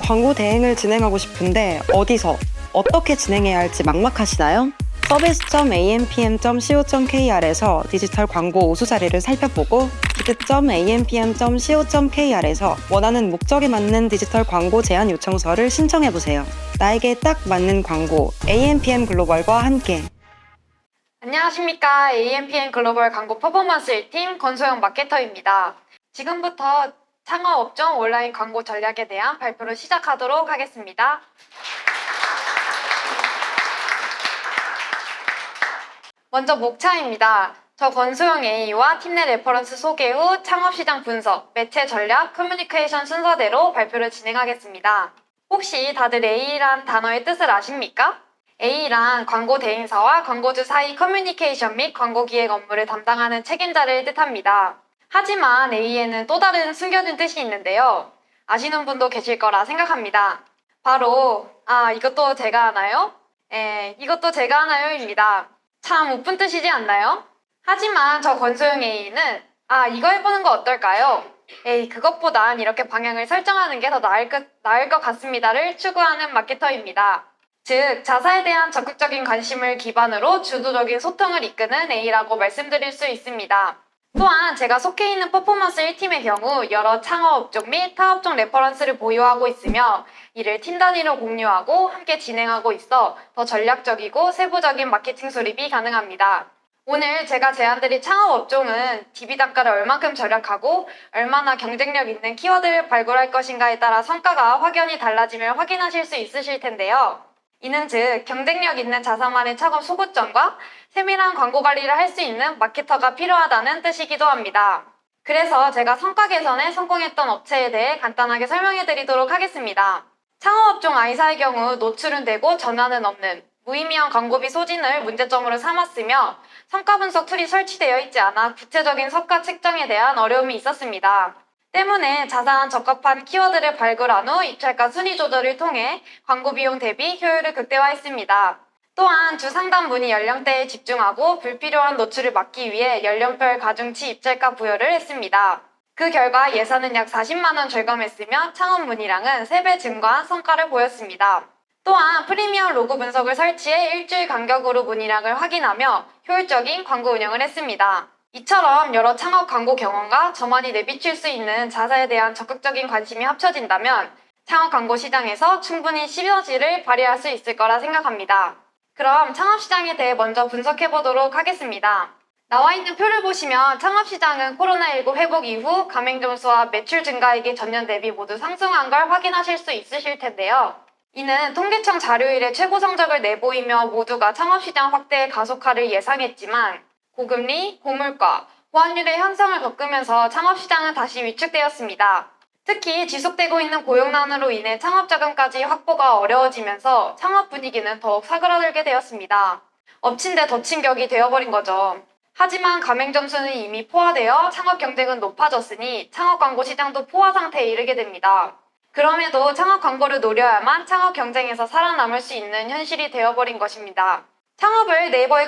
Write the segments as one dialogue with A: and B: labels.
A: 광고 대행을 진행하고 싶은데 어디서, 어떻게 진행해야 할지 막막하시나요? service.ampm.co.kr에서 디지털 광고 우수 사례를 살펴보고 bid.ampm.co.kr에서 원하는 목적에 맞는 디지털 광고 제안 요청서를 신청해보세요. 나에게 딱 맞는 광고, AMPM 글로벌과 함께.
B: 안녕하십니까. AMPM 글로벌 광고 퍼포먼스 1팀 권소영 마케터입니다. 지금부터 창업업종 온라인 광고 전략에 대한 발표를 시작하도록 하겠습니다. 먼저 목차입니다. 저 권소영 A와 팀 내 레퍼런스 소개 후 창업시장 분석, 매체 전략, 커뮤니케이션 순서대로 발표를 진행하겠습니다. 혹시 다들 A란 단어의 뜻을 아십니까? A란 광고 대행사와 광고주 사이 커뮤니케이션 및 광고 기획 업무를 담당하는 책임자를 뜻합니다. 하지만 A에는 또 다른 숨겨진 뜻이 있는데요. 아시는 분도 계실 거라 생각합니다. 바로 이것도 제가 하나요? 이것도 제가 하나요입니다. 참 우픈 뜻이지 않나요? 하지만 저 권소영 A는 이거 해보는 거 어떨까요? 그것보단 이렇게 방향을 설정하는 게 더 나을 것 같습니다를 추구하는 마케터입니다. 즉, 자사에 대한 적극적인 관심을 기반으로 주도적인 소통을 이끄는 A라고 말씀드릴 수 있습니다. 또한 제가 속해 있는 퍼포먼스 1팀의 경우 여러 창업업종 및 타업종 레퍼런스를 보유하고 있으며 이를 팀 단위로 공유하고 함께 진행하고 있어 더 전략적이고 세부적인 마케팅 수립이 가능합니다. 오늘 제가 제안드릴 창업업종은 DB 단가를 얼만큼 절약하고 얼마나 경쟁력 있는 키워드를 발굴할 것인가에 따라 성과가 확연히 달라짐을 확인하실 수 있으실 텐데요. 이는 즉 경쟁력 있는 자사만의 창업 소구점과 세밀한 광고 관리를 할 수 있는 마케터가 필요하다는 뜻이기도 합니다. 그래서 제가 성과 개선에 성공했던 업체에 대해 간단하게 설명해 드리도록 하겠습니다. 창업업종 I사의 경우 노출은 되고 전환은 없는 무의미한 광고비 소진을 문제점으로 삼았으며 성과 분석 툴이 설치되어 있지 않아 구체적인 성과 측정에 대한 어려움이 있었습니다. 때문에 자사한 적합한 키워드를 발굴한 후 입찰가 순위 조절을 통해 광고 비용 대비 효율을 극대화했습니다. 또한 주 상담 문의 연령대에 집중하고 불필요한 노출을 막기 위해 연령별 가중치 입찰가 부여를 했습니다. 그 결과 예산은 약 40만 원 절감했으며 창업 문의량은 3배 증가한 성과를 보였습니다. 또한 프리미엄 로고 분석을 설치해 일주일 간격으로 문의량을 확인하며 효율적인 광고 운영을 했습니다. 이처럼 여러 창업 광고 경험과 저만이 내비칠 수 있는 자사에 대한 적극적인 관심이 합쳐진다면 창업 광고 시장에서 충분히 시너지를 발휘할 수 있을 거라 생각합니다. 그럼 창업시장에 대해 먼저 분석해보도록 하겠습니다. 나와 있는 표를 보시면 창업시장은 코로나19 회복 이후 가맹점수와 매출 증가액이 전년 대비 모두 상승한 걸 확인하실 수 있으실 텐데요. 이는 통계청 자료일에 최고 성적을 내보이며 모두가 창업시장 확대의 가속화를 예상했지만 고금리, 고물가, 보안율의 향상을 겪으면서 창업시장은 다시 위축되었습니다. 특히 지속되고 있는 고용난으로 인해 창업자금까지 확보가 어려워지면서 창업 분위기는 더욱 사그라들게 되었습니다. 엎친 데 덮친 격이 되어버린 거죠. 하지만 가맹점수는 이미 포화되어 창업 경쟁은 높아졌으니 창업 광고 시장도 포화 상태에 이르게 됩니다. 그럼에도 창업 광고를 노려야만 창업 경쟁에서 살아남을 수 있는 현실이 되어버린 것입니다. 창업을 네이버에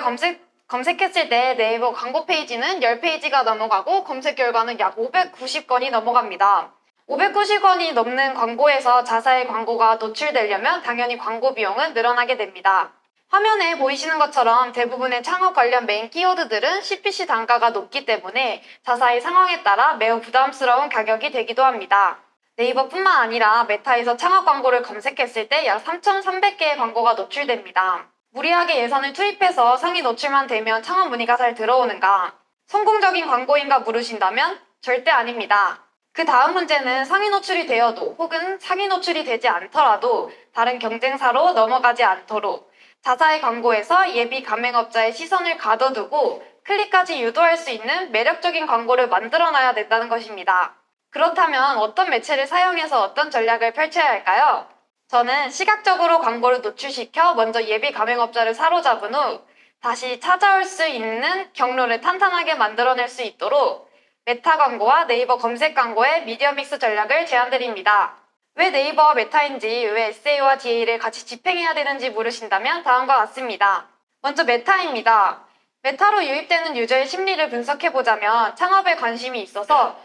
B: 검색했을 때 네이버 광고 페이지는 10페이지가 넘어가고 검색 결과는 약 590건이 넘어갑니다. 590건이 넘는 광고에서 자사의 광고가 노출되려면 당연히 광고 비용은 늘어나게 됩니다. 화면에 보이시는 것처럼 대부분의 창업 관련 메인 키워드들은 CPC 단가가 높기 때문에 자사의 상황에 따라 매우 부담스러운 가격이 되기도 합니다. 네이버뿐만 아니라 메타에서 창업 광고를 검색했을 때 약 3,300개의 광고가 노출됩니다. 무리하게 예산을 투입해서 상위 노출만 되면 창업 문의가 잘 들어오는가? 성공적인 광고인가 물으신다면 절대 아닙니다. 그 다음 문제는 상위 노출이 되어도 혹은 상위 노출이 되지 않더라도 다른 경쟁사로 넘어가지 않도록 자사의 광고에서 예비 가맹업자의 시선을 가둬두고 클릭까지 유도할 수 있는 매력적인 광고를 만들어놔야 된다는 것입니다. 그렇다면 어떤 매체를 사용해서 어떤 전략을 펼쳐야 할까요? 저는 시각적으로 광고를 노출시켜 먼저 예비 가맹업자를 사로잡은 후 다시 찾아올 수 있는 경로를 탄탄하게 만들어낼 수 있도록 메타 광고와 네이버 검색 광고의 미디어 믹스 전략을 제안드립니다. 왜 네이버와 메타인지, 왜 SA와 DA를 같이 집행해야 되는지 물으신다면 다음과 같습니다. 먼저 메타입니다. 메타로 유입되는 유저의 심리를 분석해보자면 창업에 관심이 있어서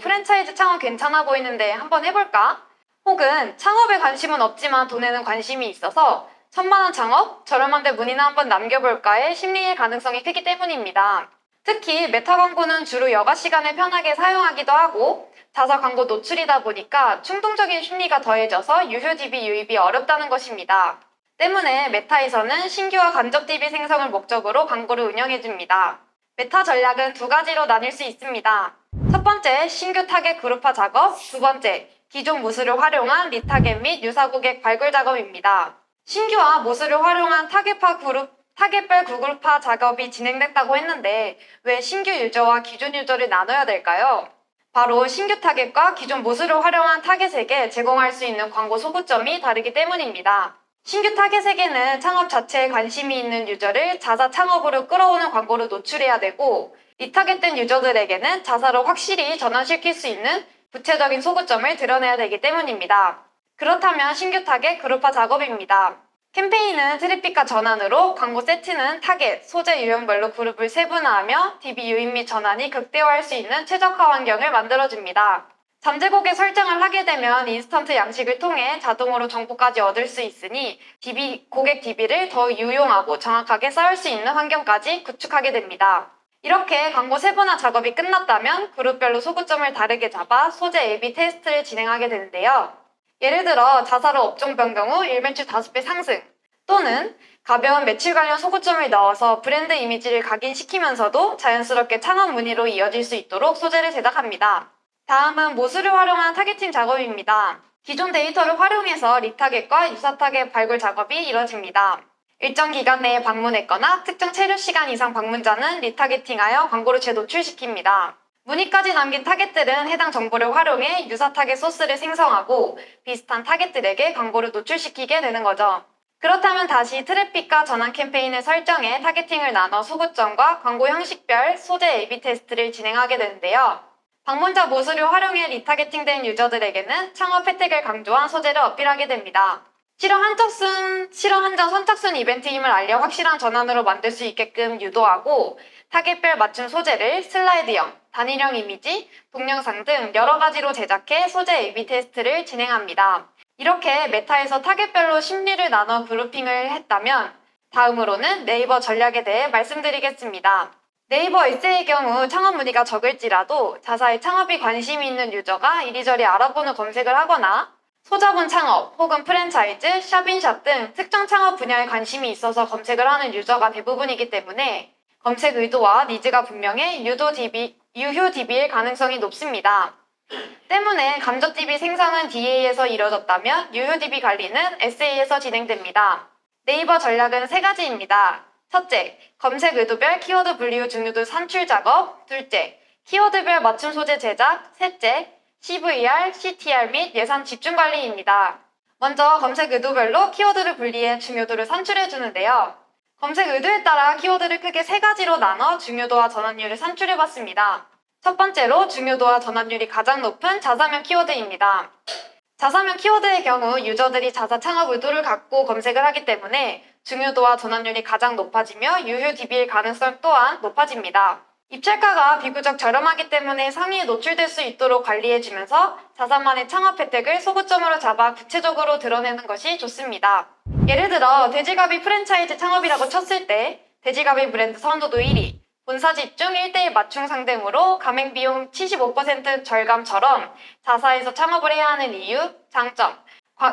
B: 프랜차이즈 창업 괜찮아 보이는데 한번 해볼까? 혹은 창업에 관심은 없지만 돈에는 관심이 있어서 1,000만 원 창업, 저렴한데 문의나 한번 남겨볼까의 심리의 가능성이 크기 때문입니다. 특히 메타 광고는 주로 여가 시간에 편하게 사용하기도 하고 자사 광고 노출이다 보니까 충동적인 심리가 더해져서 유효 DB 유입이 어렵다는 것입니다. 때문에 메타에서는 신규와 간접 DB 생성을 목적으로 광고를 운영해줍니다. 메타 전략은 두 가지로 나뉠 수 있습니다. 첫 번째, 신규 타겟 그룹화 작업, 두 번째, 기존 모수를 활용한 리타겟 및 유사 고객 발굴 작업입니다. 신규와 모수를 활용한 타겟별 그룹화 작업이 진행됐다고 했는데 왜 신규 유저와 기존 유저를 나눠야 될까요? 바로 신규 타겟과 기존 모수를 활용한 타겟에게 제공할 수 있는 광고 소구점이 다르기 때문입니다. 신규 타겟에게는 창업 자체에 관심이 있는 유저를 자사 창업으로 끌어오는 광고로 노출해야 되고 리타겟된 유저들에게는 자사로 확실히 전환시킬 수 있는 구체적인 소구점을 드러내야 되기 때문입니다. 그렇다면 신규 타겟 그룹화 작업입니다. 캠페인은 트래픽과 전환으로, 광고 세트는 타겟, 소재 유형별로 그룹을 세분화하며 DB 유입 및 전환이 극대화할 수 있는 최적화 환경을 만들어줍니다. 잠재곡에 설정을 하게 되면 인스턴트 양식을 통해 자동으로 정보까지 얻을 수 있으니 고객 DB를 더 유용하고 정확하게 쌓을 수 있는 환경까지 구축하게 됩니다. 이렇게 광고 세분화 작업이 끝났다면 그룹별로 소구점을 다르게 잡아 소재 A/B 테스트를 진행하게 되는데요. 예를 들어 자사로 업종 변경 후 일매출 5배 상승 또는 가벼운 매출 관련 소구점을 넣어서 브랜드 이미지를 각인시키면서도 자연스럽게 창업 문의로 이어질 수 있도록 소재를 제작합니다. 다음은 모수를 활용한 타겟팅 작업입니다. 기존 데이터를 활용해서 리타겟과 유사 타겟 발굴 작업이 이뤄집니다. 일정 기간 내에 방문했거나 특정 체류 시간 이상 방문자는 리타겟팅하여 광고로 재노출시킵니다. 문의까지 남긴 타겟들은 해당 정보를 활용해 유사 타겟 소스를 생성하고 비슷한 타겟들에게 광고를 노출시키게 되는 거죠. 그렇다면 다시 트래픽과 전환 캠페인을 설정해 타겟팅을 나눠 소구점과 광고 형식별 소재 A/B 테스트를 진행하게 되는데요. 방문자 모수를 활용해 리타겟팅된 유저들에게는 창업 혜택을 강조한 소재를 어필하게 됩니다. 실현 한정 선착순 이벤트임을 알려 확실한 전환으로 만들 수 있게끔 유도하고 타겟별 맞춤 소재를 슬라이드형, 단일형 이미지, 동영상 등 여러 가지로 제작해 소재 A/B 테스트를 진행합니다. 이렇게 메타에서 타겟별로 심리를 나눠 그룹핑을 했다면 다음으로는 네이버 전략에 대해 말씀드리겠습니다. 네이버 에세이의 경우 창업 문의가 적을지라도 자사의 창업이 관심이 있는 유저가 이리저리 알아보는 검색을 하거나 소자본 창업 혹은 프랜차이즈, 샵인샵 등 특정 창업 분야에 관심이 있어서 검색을 하는 유저가 대부분이기 때문에 검색 의도와 니즈가 분명해 유효 DB일 가능성이 높습니다. 때문에 간접 DB 생성은 DA에서 이뤄졌다면 유효 DB 관리는 SA에서 진행됩니다. 네이버 전략은 세 가지입니다. 첫째, 검색 의도별 키워드 분리 후 중요도 산출 작업. 둘째, 키워드별 맞춤 소재 제작. 셋째, CVR, CTR 및 예산 집중 관리입니다. 먼저 검색 의도별로 키워드를 분리해 중요도를 산출해 주는데요. 검색 의도에 따라 키워드를 크게 세 가지로 나눠 중요도와 전환율을 산출해 봤습니다. 첫 번째로 중요도와 전환율이 가장 높은 자사명 키워드입니다. 자사명 키워드의 경우 유저들이 자사 창업 의도를 갖고 검색을 하기 때문에 중요도와 전환율이 가장 높아지며 유효 DB일 가능성 또한 높아집니다. 입찰가가 비교적 저렴하기 때문에 상위에 노출될 수 있도록 관리해주면서 자사만의 창업 혜택을 소구점으로 잡아 구체적으로 드러내는 것이 좋습니다. 예를 들어 돼지갈비 프랜차이즈 창업이라고 쳤을 때 돼지갈비 브랜드 선호도 1위, 본사 집중 1:1 맞춤 상등으로 가맹비용 75% 절감처럼 자사에서 창업을 해야 하는 이유, 장점,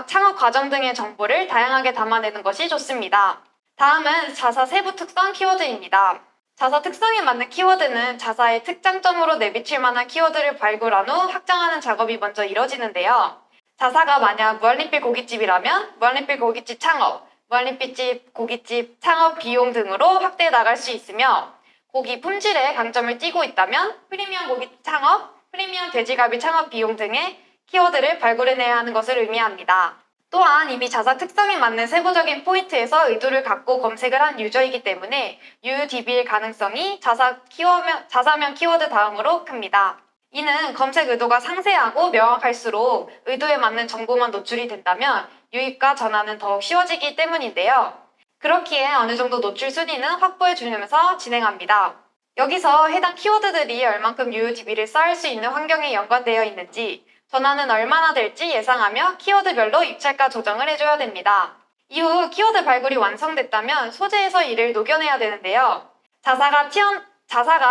B: 창업 과정 등의 정보를 다양하게 담아내는 것이 좋습니다. 다음은 자사 세부 특성 키워드입니다. 자사 특성에 맞는 키워드는 자사의 특장점으로 내비칠 만한 키워드를 발굴한 후 확장하는 작업이 먼저 이뤄지는데요. 자사가 만약 무한리필 고깃집이라면 무한리필 고깃집 창업, 무한리필집 고깃집 창업 비용 등으로 확대해 나갈 수 있으며 고기 품질에 강점을 띠고 있다면 프리미엄 고깃집 창업, 프리미엄 돼지갈비 창업 비용 등의 키워드를 발굴해내야 하는 것을 의미합니다. 또한 이미 자사 특성에 맞는 세부적인 포인트에서 의도를 갖고 검색을 한 유저이기 때문에 유효 DB일 가능성이 자사명 키워드 다음으로 큽니다. 이는 검색 의도가 상세하고 명확할수록 의도에 맞는 정보만 노출이 된다면 유입과 전환은 더욱 쉬워지기 때문인데요. 그렇기에 어느 정도 노출 순위는 확보해 주면서 진행합니다. 여기서 해당 키워드들이 얼만큼 유효 DB를 쌓을 수 있는 환경에 연관되어 있는지 전환은 얼마나 될지 예상하며 키워드별로 입찰가 조정을 해줘야 됩니다. 이후 키워드 발굴이 완성됐다면 소재에서 이를 녹여내야 되는데요. 자사가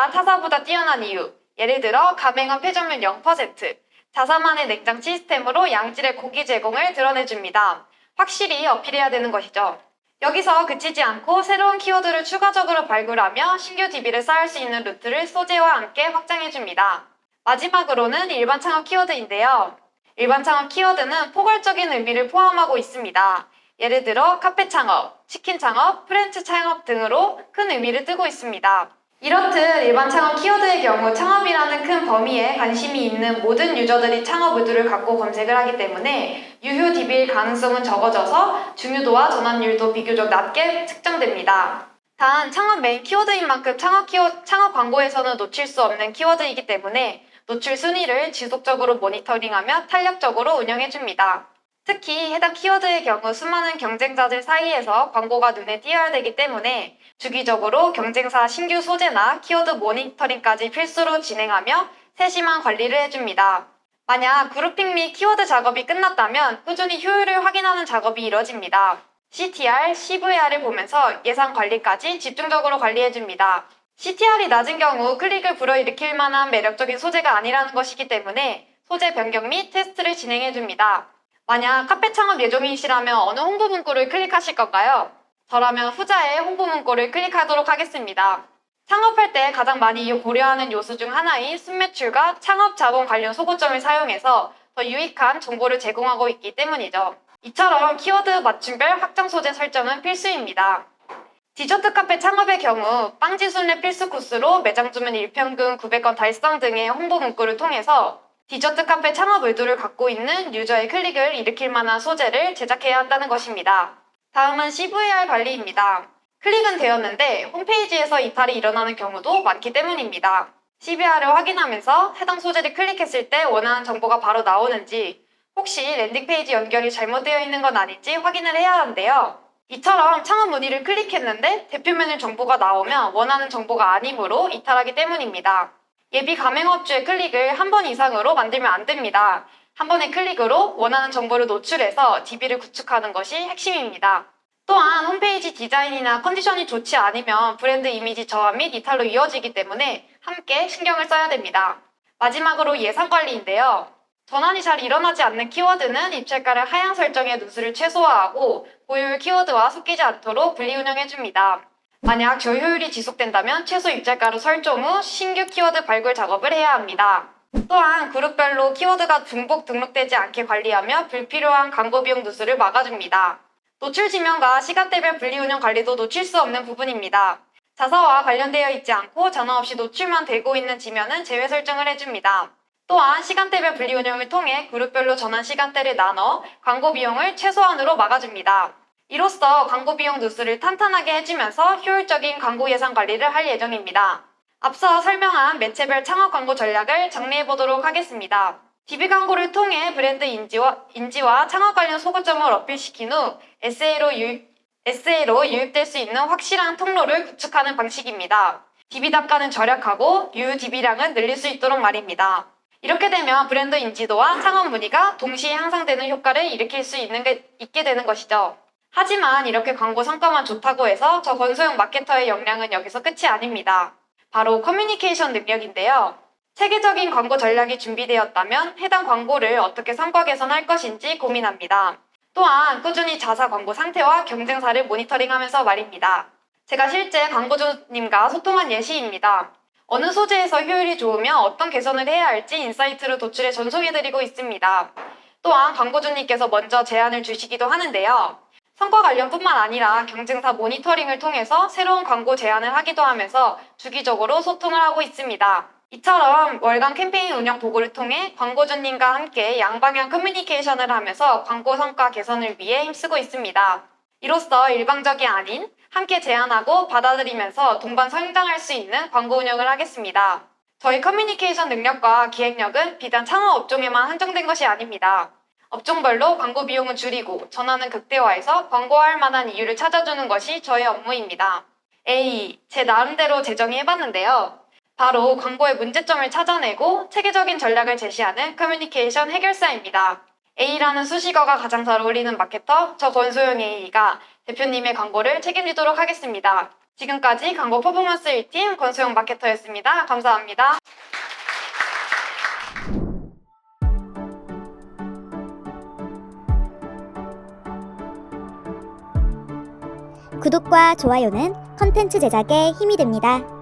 B: 타사보다 뛰어난 이유, 예를 들어 가맹업 폐점률 0%, 자사만의 냉장 시스템으로 양질의 고기 제공을 드러내줍니다. 확실히 어필해야 되는 것이죠. 여기서 그치지 않고 새로운 키워드를 추가적으로 발굴하며 신규 DB를 쌓을 수 있는 루트를 소재와 함께 확장해줍니다. 마지막으로는 일반 창업 키워드인데요. 일반 창업 키워드는 포괄적인 의미를 포함하고 있습니다. 예를 들어 카페 창업, 치킨 창업, 프랜츠 창업 등으로 큰 의미를 띠고 있습니다. 이렇듯 일반 창업 키워드의 경우 창업이라는 큰 범위에 관심이 있는 모든 유저들이 창업 의도를 갖고 검색을 하기 때문에 유효 DB일 가능성은 적어져서 중요도와 전환율도 비교적 낮게 측정됩니다. 단 창업 메인 키워드인 만큼 창업 광고에서는 놓칠 수 없는 키워드이기 때문에 노출 순위를 지속적으로 모니터링하며 탄력적으로 운영해줍니다. 특히 해당 키워드의 경우 수많은 경쟁자들 사이에서 광고가 눈에 띄어야 되기 때문에 주기적으로 경쟁사 신규 소재나 키워드 모니터링까지 필수로 진행하며 세심한 관리를 해줍니다. 만약 그룹핑 및 키워드 작업이 끝났다면 꾸준히 효율을 확인하는 작업이 이뤄집니다. CTR, CVR을 보면서 예산 관리까지 집중적으로 관리해줍니다. CTR이 낮은 경우 클릭을 불러일으킬 만한 매력적인 소재가 아니라는 것이기 때문에 소재 변경 및 테스트를 진행해줍니다. 만약 카페 창업 예정이시라면 어느 홍보 문구를 클릭하실 건가요? 저라면 후자의 홍보 문구를 클릭하도록 하겠습니다. 창업할 때 가장 많이 고려하는 요소 중 하나인 순매출과 창업 자본 관련 소고점을 사용해서 더 유익한 정보를 제공하고 있기 때문이죠. 이처럼 키워드 맞춤별 확장 소재 설정은 필수입니다. 디저트 카페 창업의 경우 빵지 순례 필수 코스로 매장 주문 일평균 900건 달성 등의 홍보 문구를 통해서 디저트 카페 창업 의도를 갖고 있는 유저의 클릭을 일으킬 만한 소재를 제작해야 한다는 것입니다. 다음은 CVR 관리입니다. 클릭은 되었는데 홈페이지에서 이탈이 일어나는 경우도 많기 때문입니다. CVR을 확인하면서 해당 소재를 클릭했을 때 원하는 정보가 바로 나오는지, 혹시 랜딩페이지 연결이 잘못되어 있는 건 아닌지 확인을 해야 하는데요. 이처럼 창업 문의를 클릭했는데 대표 메뉴 정보가 나오면 원하는 정보가 아니므로 이탈하기 때문입니다. 예비 가맹업주의 클릭을 한 번 이상으로 만들면 안 됩니다. 한 번의 클릭으로 원하는 정보를 노출해서 DB를 구축하는 것이 핵심입니다. 또한 홈페이지 디자인이나 컨디션이 좋지 않으면 브랜드 이미지 저하 및 이탈로 이어지기 때문에 함께 신경을 써야 됩니다. 마지막으로 예산 관리인데요. 전환이 잘 일어나지 않는 키워드는 입찰가를 하향 설정해 누수를 최소화하고 고효율 키워드와 섞이지 않도록 분리 운영해줍니다. 만약 저효율이 지속된다면 최소 입찰가로 설정 후 신규 키워드 발굴 작업을 해야 합니다. 또한 그룹별로 키워드가 중복 등록되지 않게 관리하며 불필요한 광고 비용 누수를 막아줍니다. 노출 지명과 시간대별 분리 운영 관리도 놓칠 수 없는 부분입니다. 자사와 관련되어 있지 않고 전화 없이 노출만 되고 있는 지면은 제외 설정을 해줍니다. 또한 시간대별 분리 운영을 통해 그룹별로 전환 시간대를 나눠 광고 비용을 최소한으로 막아줍니다. 이로써 광고 비용 누수를 탄탄하게 해주면서 효율적인 광고 예산 관리를 할 예정입니다. 앞서 설명한 매체별 창업 광고 전략을 정리해 보도록 하겠습니다. DB 광고를 통해 브랜드 인지와 창업 관련 소구점을 어필시킨 후 SA로 유입될 수 있는 확실한 통로를 구축하는 방식입니다. DB 단가는 절약하고 유효 DB량은 늘릴 수 있도록 말입니다. 이렇게 되면 브랜드 인지도와 창업 문의가 동시에 향상되는 효과를 일으킬 수 있게 되는 것이죠. 하지만 이렇게 광고 성과만 좋다고 해서 저 권소영 마케터의 역량은 여기서 끝이 아닙니다. 바로 커뮤니케이션 능력인데요. 체계적인 광고 전략이 준비되었다면 해당 광고를 어떻게 성과 개선할 것인지 고민합니다. 또한 꾸준히 자사 광고 상태와 경쟁사를 모니터링하면서 말입니다. 제가 실제 광고주님과 소통한 예시입니다. 어느 소재에서 효율이 좋으며 어떤 개선을 해야 할지 인사이트를 도출해 전송해드리고 있습니다. 또한 광고주님께서 먼저 제안을 주시기도 하는데요. 성과 관련뿐만 아니라 경쟁사 모니터링을 통해서 새로운 광고 제안을 하기도 하면서 주기적으로 소통을 하고 있습니다. 이처럼 월간 캠페인 운영 도구를 통해 광고주님과 함께 양방향 커뮤니케이션을 하면서 광고 성과 개선을 위해 힘쓰고 있습니다. 이로써 일방적이 아닌 함께 제안하고 받아들이면서 동반 성장할 수 있는 광고 운영을 하겠습니다. 저희 커뮤니케이션 능력과 기획력은 비단 창업 업종에만 한정된 것이 아닙니다. 업종별로 광고 비용을 줄이고 전환은 극대화해서 광고할 만한 이유를 찾아주는 것이 저의 업무입니다. 제 나름대로 재정의해봤는데요. 바로 광고의 문제점을 찾아내고 체계적인 전략을 제시하는 커뮤니케이션 해결사입니다. A라는 수식어가 가장 잘 어울리는 마케터, 저 권소영 A가 대표님의 광고를 책임지도록 하겠습니다. 지금까지 광고 퍼포먼스 1팀 권소영 마케터였습니다. 감사합니다.
C: 구독과 좋아요는 컨텐츠 제작에 힘이 됩니다.